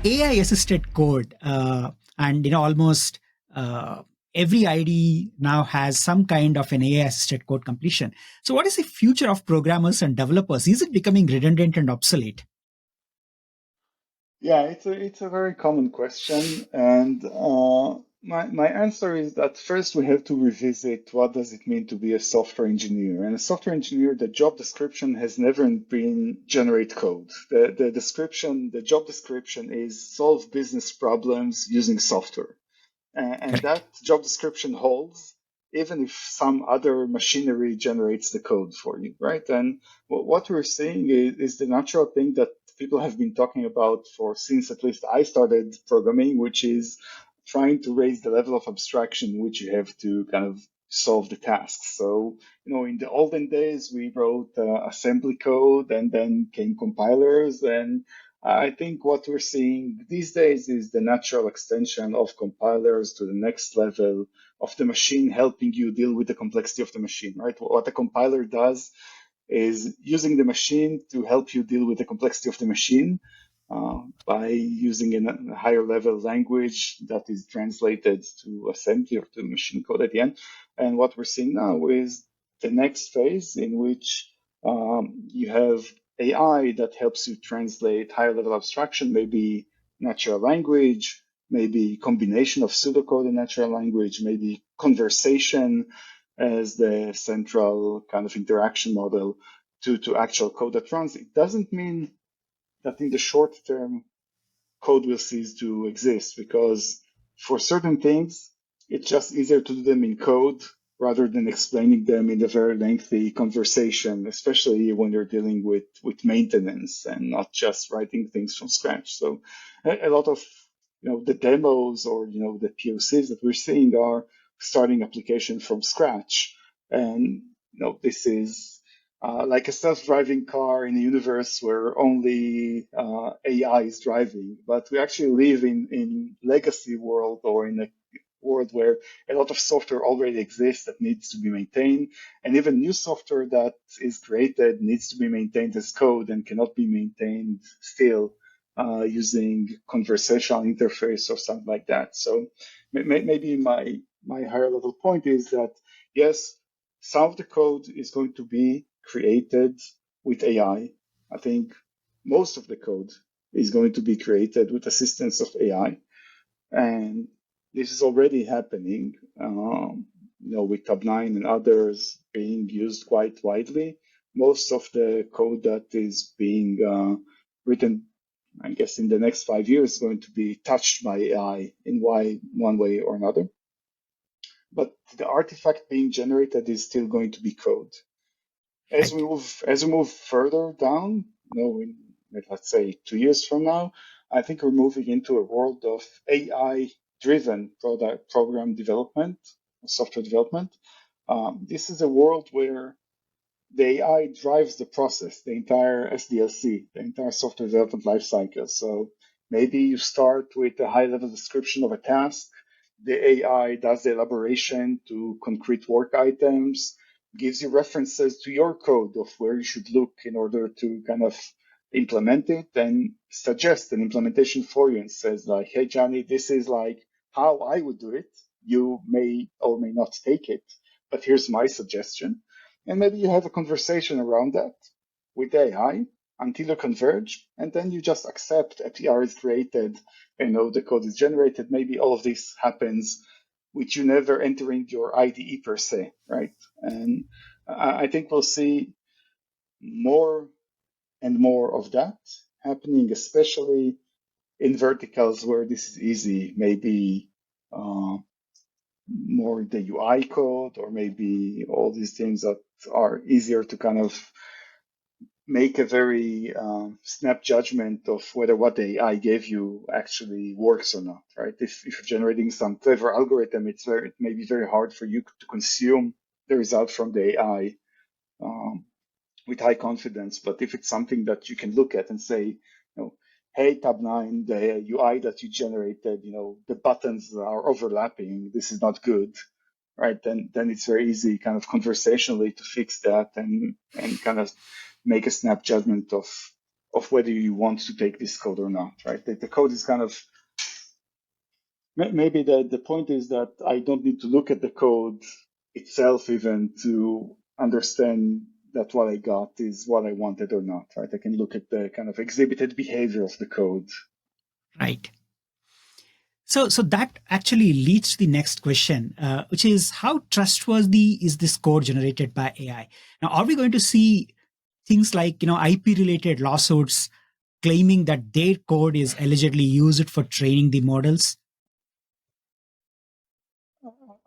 AI assisted code, and almost uh, every IDE now has some kind of an AI assisted code completion. So, what is the future of programmers and developers? Is it becoming redundant and obsolete? Yeah, it's a very common question, and my answer is that first we have to revisit what does it mean to be a software engineer. And a software engineer, the job description has never been generate code. The job description is solve business problems using software, and Correct. that job description holds even if some other machinery generates the code for you, right? And what we're seeing is the natural thing that people have been talking about for since at least I started programming, which is trying to raise the level of abstraction which you have to kind of solve the tasks. So, in the olden days, we wrote assembly code and then came compilers. And I think what we're seeing these days is the natural extension of compilers to the next level of the machine, helping you deal with the complexity of the machine, right? What a compiler does is using the machine to help you deal with the complexity of the machine by using a higher level language that is translated to assembly or to machine code at the end. And what we're seeing now is the next phase in which you have AI that helps you translate higher level abstraction, maybe natural language, maybe combination of pseudocode and natural language, maybe conversation as the central kind of interaction model to actual code that runs. It doesn't mean that in the short term code will cease to exist, because for certain things it's just easier to do them in code rather than explaining them in a very lengthy conversation, especially when you're dealing with maintenance and not just writing things from scratch. So a lot of the demos or the POCs that we're seeing are starting application from scratch. And this is like a self-driving car in a universe where only AI is driving, but we actually live in legacy world, or in a world where a lot of software already exists that needs to be maintained, and even new software that is created needs to be maintained as code and cannot be maintained still using conversational interface or something like that. So maybe my higher level point is that yes, some of the code is going to be created with AI. I think most of the code is going to be created with assistance of AI, and this is already happening. With Tab9 and others being used quite widely. Most of the code that is being written, I guess, in the next 5 years, is going to be touched by AI in one way or another. But the artifact being generated is still going to be code. As we Right. move further down, in let's say 2 years from now, I think we're moving into a world of AI-driven product program development, software development. This is a world where the AI drives the process, the entire SDLC, the entire software development lifecycle. So maybe you start with a high-level description of a task. The AI does the elaboration to concrete work items, gives you references to your code of where you should look in order to kind of implement it, and suggests an implementation for you and says like, hey, Johnny, this is like how I would do it. You may or may not take it, but here's my suggestion. And maybe you have a conversation around that with AI until you converge, and then you just accept a PR is created, the code is generated. Maybe all of this happens with you never entering your IDE per se, right? And I think we'll see more and more of that happening, especially in verticals where this is easy, maybe uh, more the UI code, or maybe all these things that are easier to kind of make a very snap judgment of whether what the AI gave you actually works or not, right? If you're generating some clever algorithm, it may be very hard for you to consume the result from the AI with high confidence. But if it's something that you can look at and say, hey, Tab9, the UI that you generated, the buttons are overlapping. This is not good, right? Then it's very easy, kind of conversationally, to fix that and kind of make a snap judgment of of whether you want to take this code or not, right? The code is kind of, maybe the point is that I don't need to look at the code itself even to understand that what I got is what I wanted or not, right? I can look at the kind of exhibited behavior of the code. Right. So that actually leads to the next question, which is how trustworthy is this code generated by AI? Now, are we going to see things like IP related lawsuits claiming that their code is allegedly used for training the models?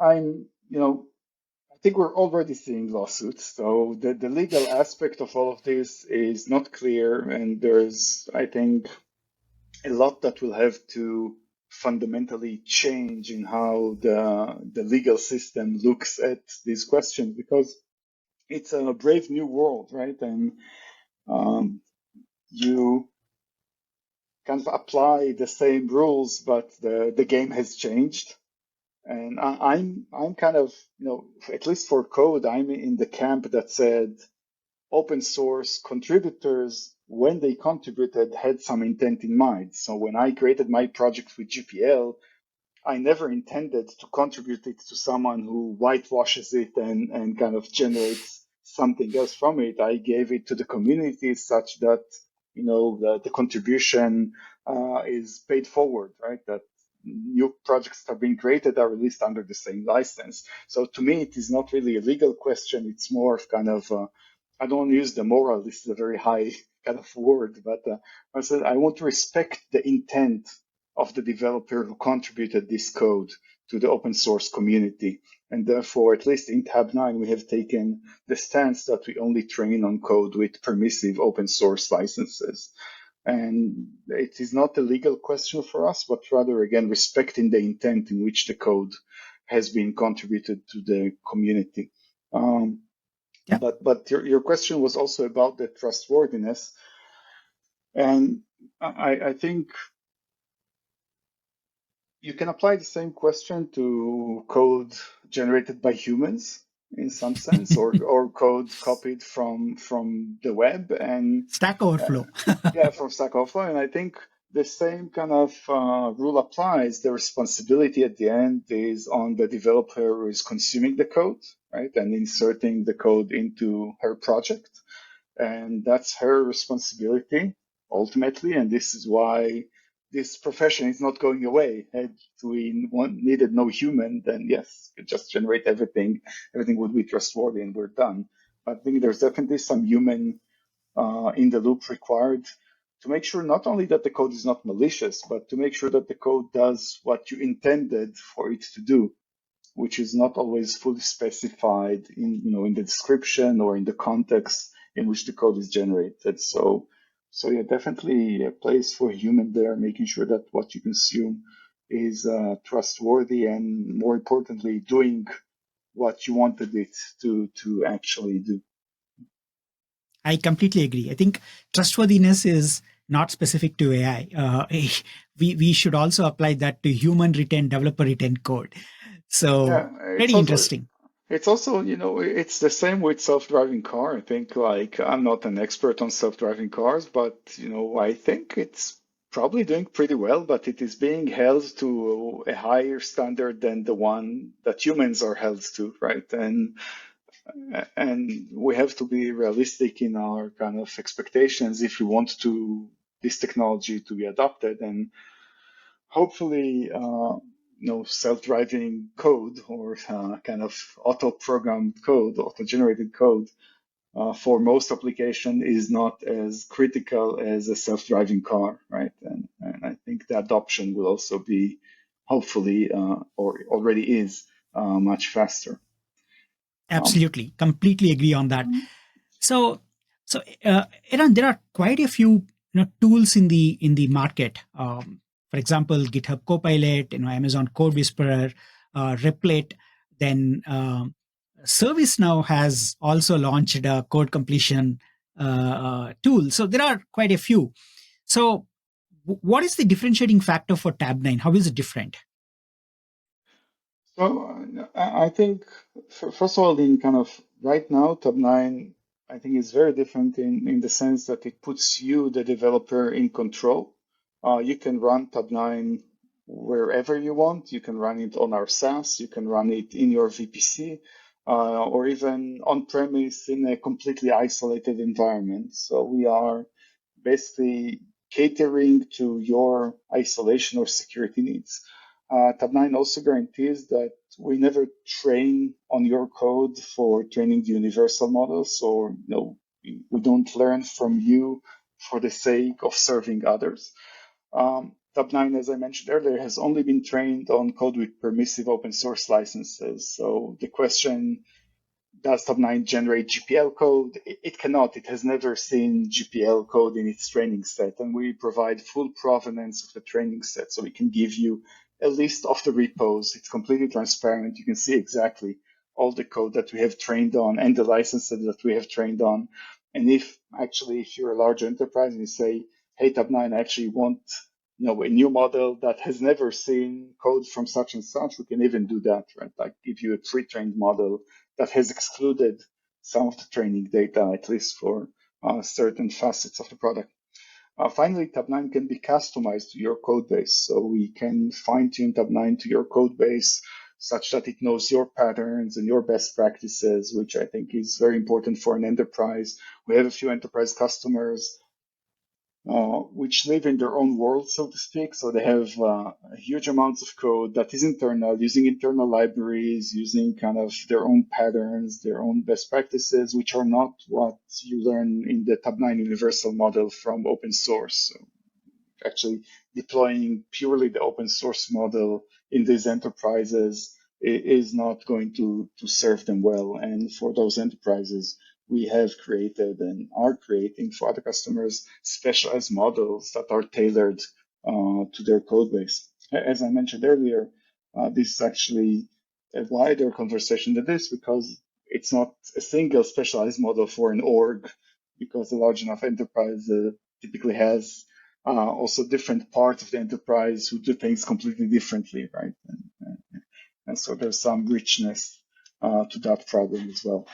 I'm, I think we're already seeing lawsuits. So the legal aspect of all of this is not clear, and there's, I think, a lot that will have to fundamentally change in how the legal system looks at these questions, because it's a brave new world, right? And you kind of apply the same rules, but the game has changed. And I'm kind of, at least for code, I'm in the camp that said open source contributors, when they contributed, had some intent in mind. So when I created my project with GPL, I never intended to contribute it to someone who whitewashes it and kind of generates something else from it. I gave it to the community such that, the contribution is paid forward, right? That new projects are being created are released under the same license. So to me, it is not really a legal question. It's more of kind of, I don't want to use the moral. This is a very high kind of word, but I said I want to respect the intent of the developer who contributed this code to the open source community. And therefore, at least in Tabnine, we have taken the stance that we only train on code with permissive open source licenses. And it is not a legal question for us, but rather, again, respecting the intent in which the code has been contributed to the community. Yeah. But your question was also about the trustworthiness. And I think you can apply the same question to code generated by humans in some sense, or code copied from the web and Stack Overflow. yeah, from Stack Overflow. And I think the same kind of rule applies. The responsibility at the end is on the developer who is consuming the code, right, and inserting the code into her project, and that's her responsibility ultimately. And this is why this profession is not going away. Had we needed no human, then yes, you just generate everything. Everything would be trustworthy, and we're done. I think there's definitely some human in the loop required to make sure not only that the code is not malicious, but to make sure that the code does what you intended for it to do, which is not always fully specified in the description or in the context in which the code is generated. So yeah, definitely a place for a human there, making sure that what you consume is trustworthy and, more importantly, doing what you wanted it to actually do. I completely agree. I think trustworthiness is not specific to AI. We should also apply that to human written, developer written code. So Yeah, very interesting. it's also, it's the same with self-driving car. I think, like, I'm not an expert on self-driving cars, but, I think it's probably doing pretty well, but it is being held to a higher standard than the one that humans are held to, right? And we have to be realistic in our kind of expectations if we want this technology to be adopted. And hopefully, self-driving code or kind of auto-programmed code, auto-generated code for most application is not as critical as a self-driving car, right? And I think the adoption will also be, hopefully, or already is, much faster. Absolutely, completely agree on that. So, Eran, there are quite a few tools in the market. For example, GitHub Copilot, Amazon Code Whisperer, Replit. Then ServiceNow has also launched a code completion tool. So there are quite a few. So, what is the differentiating factor for Tabnine? How is it different? So I think, first of all, in kind of right now, Tabnine, I think it's very different in the sense that it puts you, the developer, in control. You can run Tabnine wherever you want. You can run it on our SaaS. You can run it in your VPC, or even on premise in a completely isolated environment. So we are basically catering to your isolation or security needs. Tabnine also guarantees that we never train on your code for training the universal models, or we don't learn from you for the sake of serving others. Tabnine, as I mentioned earlier, has only been trained on code with permissive open source licenses. So the question, does Tabnine generate GPL code? It cannot. It has never seen GPL code in its training set, and we provide full provenance of the training set. So we can give you a list of the repos. It's completely transparent. You can see exactly all the code that we have trained on and the licenses that we have trained on. And if you're a large enterprise and you say, hey, Tabnine, I actually want a new model that has never seen code from such and such, we can even do that, right? Like give you a pre-trained model that has excluded some of the training data, at least for certain facets of the product. Finally, Tabnine can be customized to your code base. So we can fine-tune Tabnine to your code base such that it knows your patterns and your best practices, which I think is very important for an enterprise. We have a few enterprise customers which live in their own world, so to speak. So they have huge amounts of code that is internal, using internal libraries, using kind of their own patterns, their own best practices, which are not what you learn in the Tabnine universal model from open source. So actually deploying purely the open source model in these enterprises is not going to serve them well. And for those enterprises, we have created and are creating for other customers specialized models that are tailored to their code base. As I mentioned earlier, this is actually a wider conversation than this because it's not a single specialized model for an org, because a large enough enterprise typically has also different parts of the enterprise who do things completely differently, right? And so there's some richness to that problem as well.